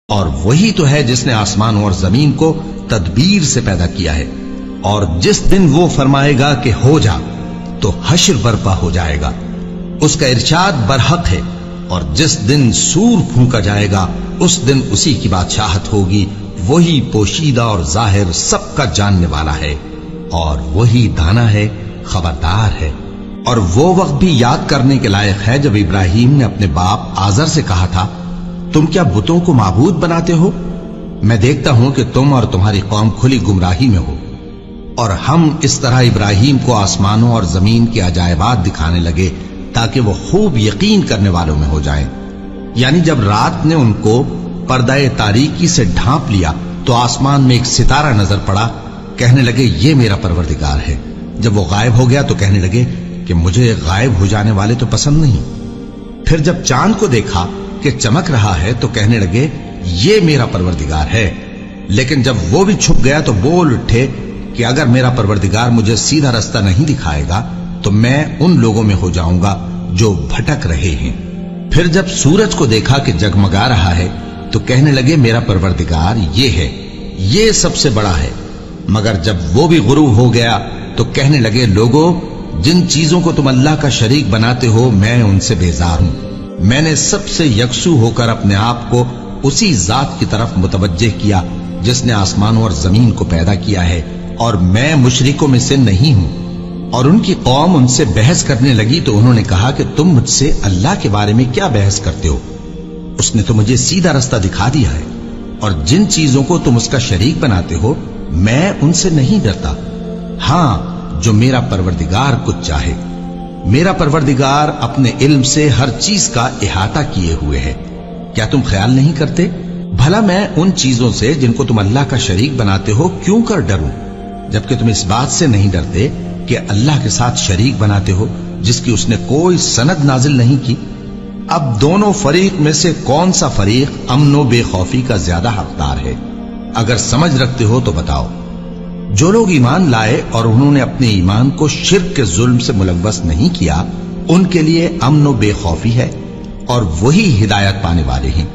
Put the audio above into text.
اور وہی تو ہے جس نے آسمانوں اور زمین کو تدبیر سے پیدا کیا ہے، اور جس دن وہ فرمائے گا کہ ہو جا تو حشر برپا ہو جائے گا، اس کا ارشاد برحق ہے، اور جس دن سور پھونکا جائے گا اس دن اسی کی بادشاہت ہوگی، وہی پوشیدہ اور ظاہر سب کا جاننے والا ہے، اور وہی دانا ہے، خبردار ہے۔ اور وہ وقت بھی یاد کرنے کے لائق ہے جب ابراہیم نے اپنے باپ آزر سے کہا تھا، تم کیا بتوں کو معبود بناتے ہو؟ میں دیکھتا ہوں کہ تم اور تمہاری قوم کھلی گمراہی میں ہو۔ اور ہم اس طرح ابراہیم کو آسمانوں اور زمین کے عجائبات دکھانے لگے تاکہ وہ خوب یقین کرنے والوں میں ہو جائیں۔ یعنی جب رات نے ان کو پردہ تاریکی سے ڈھانپ لیا تو آسمان میں ایک ستارہ نظر پڑا، کہنے لگے یہ میرا پروردگار ہے۔ جب وہ غائب ہو گیا تو کہنے لگے کہ مجھے غائب ہو جانے والے تو پسند نہیں۔ پھر جب چاند کو دیکھا کہ چمک رہا ہے تو کہنے لگے یہ میرا پروردگار ہے۔ لیکن جب وہ بھی چھپ گیا تو بول اٹھے کہ اگر میرا پروردگار مجھے سیدھا رستہ نہیں دکھائے گا تو میں ان لوگوں میں ہو جاؤں گا جو بھٹک رہے ہیں۔ پھر جب سورج کو دیکھا کہ جگمگا رہا ہے تو کہنے لگے میرا پروردگار یہ ہے، یہ سب سے بڑا ہے۔ مگر جب وہ بھی غروب ہو گیا تو کہنے لگے لوگوں، جن چیزوں کو تم اللہ کا شریک بناتے ہو میں ان سے بیزار ہوں۔ میں نے سب سے یکسو ہو کر اپنے آپ کو اسی ذات کی طرف متوجہ کیا جس نے آسمانوں اور زمین کو پیدا کیا ہے، اور میں مشرکوں میں سے نہیں ہوں۔ اور ان کی قوم ان سے بحث کرنے لگی تو انہوں نے کہا کہ تم مجھ سے اللہ کے بارے میں کیا بحث کرتے ہو؟ اس نے تو مجھے سیدھا رستہ دکھا دیا ہے، اور جن چیزوں کو تم اس کا شریک بناتے ہو میں ان سے نہیں ڈرتا، ہاں جو میرا پروردگار کچھ چاہے۔ میرا پروردگار اپنے علم سے ہر چیز کا احاطہ کیے ہوئے ہے۔ کیا تم خیال نہیں کرتے؟ بھلا میں ان چیزوں سے جن کو تم اللہ کا شریک بناتے ہو کیوں کر ڈروں، جبکہ تم اس بات سے نہیں ڈرتے کہ اللہ کے ساتھ شریک بناتے ہو جس کی اس نے کوئی سند نازل نہیں کی۔ اب دونوں فریق میں سے کون سا فریق امن و بے خوفی کا زیادہ حقدار ہے؟ اگر سمجھ رکھتے ہو تو بتاؤ۔ جو لوگ ایمان لائے اور انہوں نے اپنے ایمان کو شرک کے ظلم سے ملوث نہیں کیا، ان کے لیے امن و بے خوفی ہے، اور وہی ہدایت پانے والے ہیں۔